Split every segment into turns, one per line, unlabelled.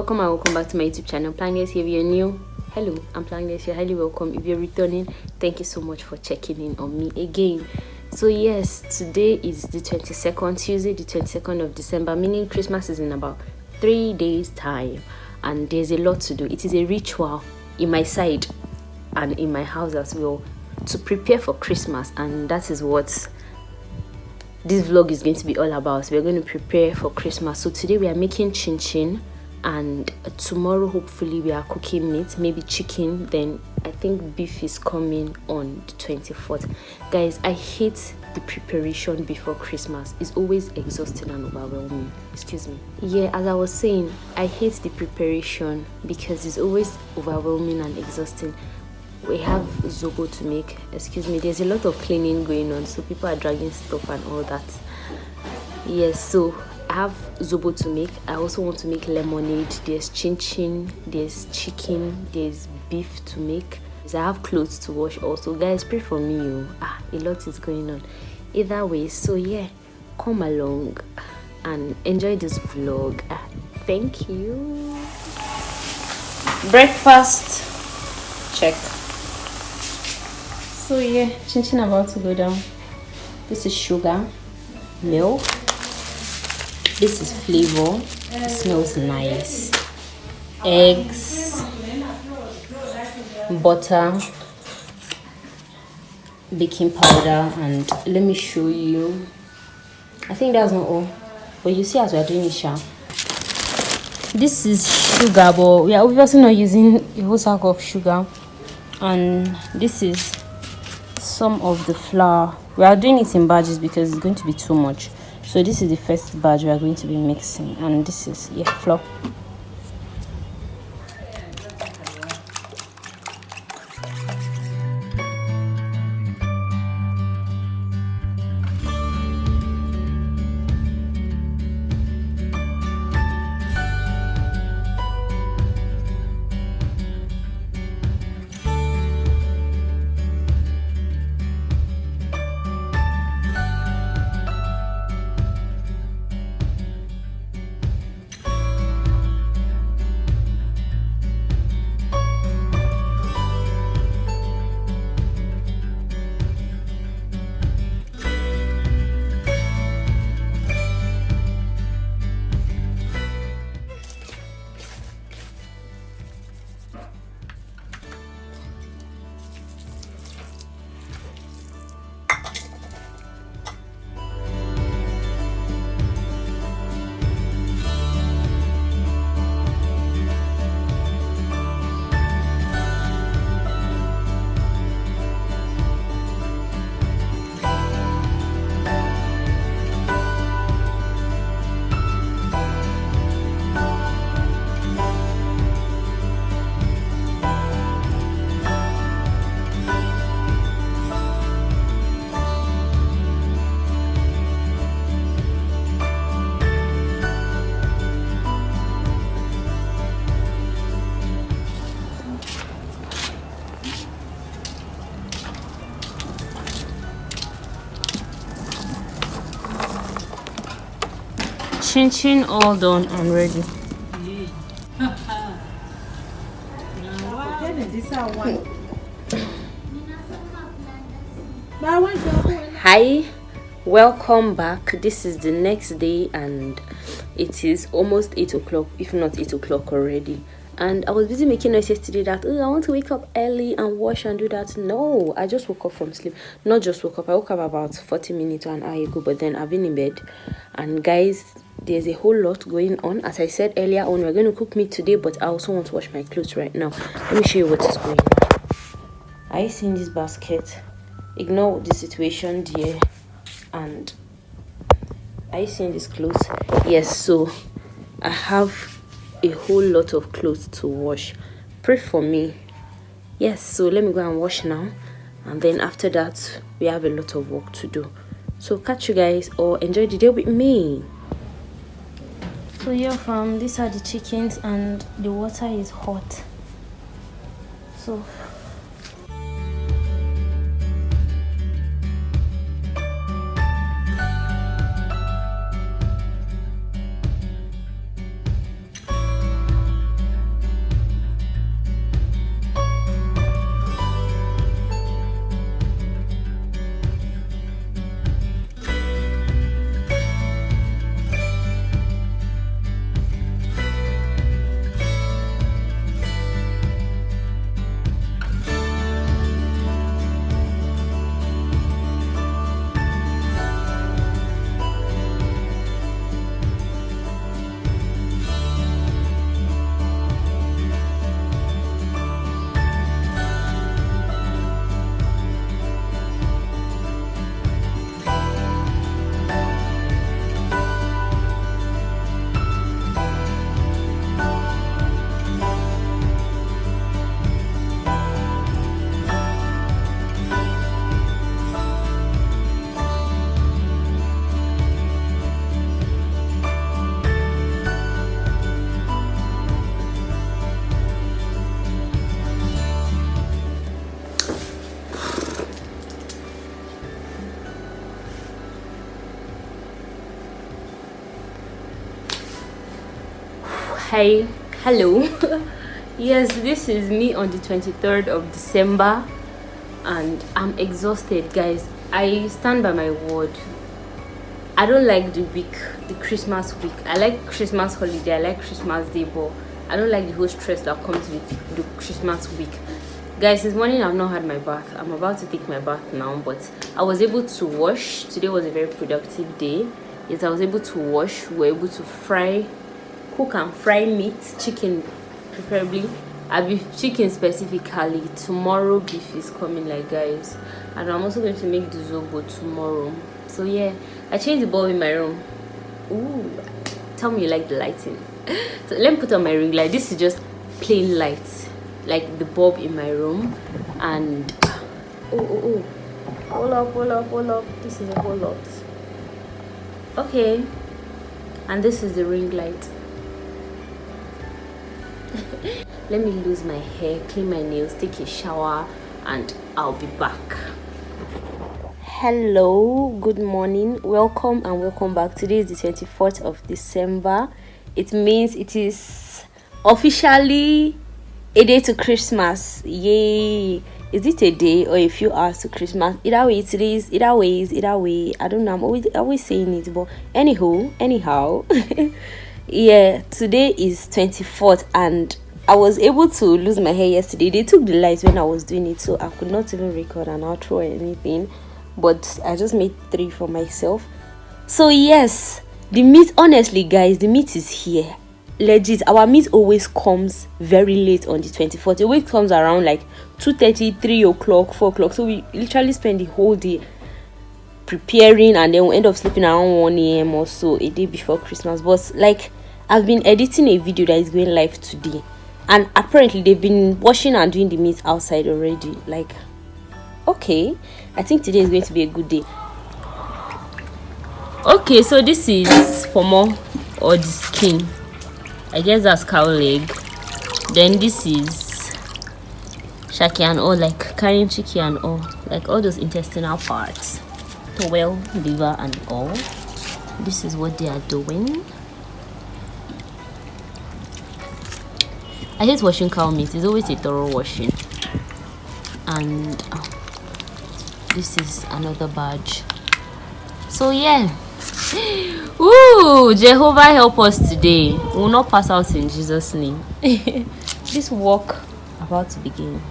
welcome and welcome back to my YouTube channel, Plangdes. If you're new, hello, I'm Plangdes. You're highly welcome. If you're returning, thank you so much for checking in on me again. So yes, today is the 22nd, Tuesday, the 22nd of December, meaning Christmas is in about 3 days time, and there's a lot to do. It is a ritual in my side and in my house as well to prepare for Christmas, and that is what this vlog is going to be all about. So we're going to prepare for Christmas. So today we are making chin chin, and tomorrow hopefully we are cooking meat, maybe chicken. Then I think beef is coming on the 24th. Guys, I hate the preparation before Christmas. It's always exhausting and overwhelming. Excuse me. Yeah, as I was saying, I hate the preparation because it's always overwhelming and exhausting. We have Zobo to make. Excuse me, there's a lot of cleaning going on, so people are dragging stuff and all that. Yes, so I have Zobo to make. I also want to make lemonade. There's chin chin, there's chicken, there's beef to make. I have clothes to wash also. Guys, pray for me. A lot is going on. Either way, so yeah, come along and enjoy this vlog. Thank you. Breakfast check. So yeah, chin chin about to go down. This is sugar, milk. This is flavor. It smells nice. Eggs, butter, baking powder, and let me show you. I think that's not all, but you see as we are doing it, this is sugar, but we are obviously not using a whole sack of sugar. And this is some of the flour. We are doing it in batches because it's going to be too much. So this is the first batch we are going to be mixing, and this is flour. Chin chin all done and ready. Hi, welcome back. This is the next day and it is almost 8 o'clock, if not 8 o'clock already. And I was busy making noise yesterday that I want to wake up early and wash and do that. No, I just woke up from sleep. Not just woke up, I woke up about 40 minutes to an hour ago, but then I've been in bed. And guys, there's a whole lot going on. As I said earlier on, we're going to cook meat today, but I also want to wash my clothes right now. Let me show you what is going on. Are you seeing this basket? Ignore the situation dear. And are you seeing this clothes? Yes, so I have a whole lot of clothes to wash. Pray for me. Yes, so let me go and wash now, and then after that we have a lot of work to do. So catch you guys or enjoy the day with me. So yeah, these are the chickens and the water is hot. So Hi, hello. Yes, this is me on the 23rd of December, and I'm exhausted, guys. I stand by my word. I don't like the Christmas week. I like Christmas holiday, I like Christmas day, but I don't like the whole stress that comes with the Christmas week. Guys, this morning I've not had my bath. I'm about to take my bath now, but I was able to wash. Today was a very productive day. Yes, I was able to wash. We were able to cook and fry meat, chicken preferably. I beef chicken specifically. Tomorrow beef is coming, like, guys, and I'm also going to make the Zobo tomorrow. So yeah, I changed the bulb in my room. Ooh, tell me you like the lighting. So let me put on my ring light. This is just plain light, like the bulb in my room. And oh, hold up, this is a whole lot. Okay, and this is the ring light. Let me lose my hair, clean my nails, take a shower, and I'll be back. Hello, good morning, welcome and welcome back. Today is the 24th of December. It means it is officially a day to Christmas. Yay! Is it a day or a few hours to Christmas? Either way it is, either way. I don't know, I'm always saying it, but anyhow. Yeah, today is 24th and I was able to lose my hair yesterday. They took the lights when I was doing it, so I could not even record an outro or anything, but I just made 3 for myself. So yes, the meat, honestly guys, the meat is here. Legit, our meat always comes very late on the 24th. It always comes around like 2:30, 3 o'clock, 4 o'clock. So we literally spend the whole day preparing, and then we end up sleeping around 1 a.m. or so, a day before Christmas. But like, I've been editing a video that is going live today, and apparently they've been washing and doing the meat outside already. Like, okay, I think today is going to be a good day. Okay, so this is pomo, or the skin. I guess that's cow leg. Then this is shaki and all, like carrying chicken and all, like all those intestinal parts, towel, liver and all. This is what they are doing. I hate washing cow meat. It's always a thorough washing. And this is another badge. So yeah. Ooh, Jehovah help us today. We will not pass out in Jesus' name. This walk about to begin.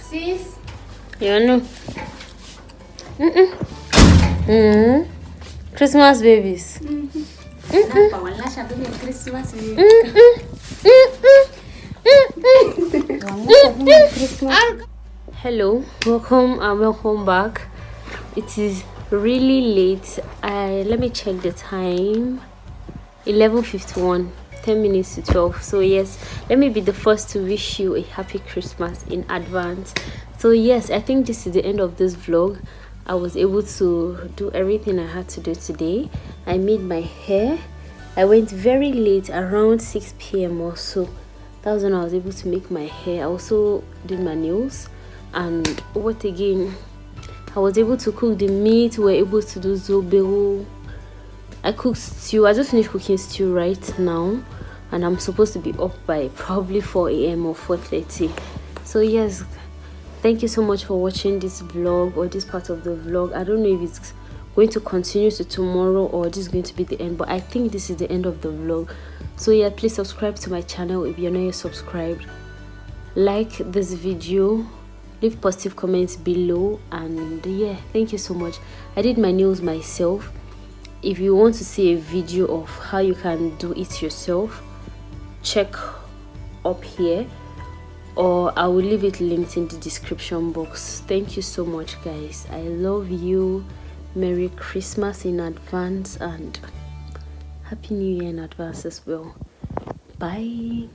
Sis?
You know. Christmas babies.
Christmas.
Hello, welcome and welcome back. It is really late. Let me check the time. 11:51, 10 minutes to 12. So yes, let me be the first to wish you a happy Christmas in advance. So yes, I think this is the end of this vlog. I was able to do everything I had to do today. I made my hair. I went very late, around 6 p.m. or so. That was when I was able to make my hair. I also did my nails. And what again? I was able to cook the meat. We were able to do Zobo. I cooked stew. I just finished cooking stew right now. And I'm supposed to be up by probably 4 a.m. or 4:30. So yes, thank you so much for watching this vlog, or this part of the vlog. I don't know if it's going to continue to tomorrow or this is going to be the end, but I think this is the end of the vlog. So yeah, please subscribe to my channel if you're not yet subscribed. Like this video, leave positive comments below, and yeah, thank you so much. I did my nails myself. If you want to see a video of how you can do it yourself, check up here, or I will leave it linked in the description box. Thank you so much guys. I love you. Merry Christmas in advance, and Happy New Year in advance as well. Bye.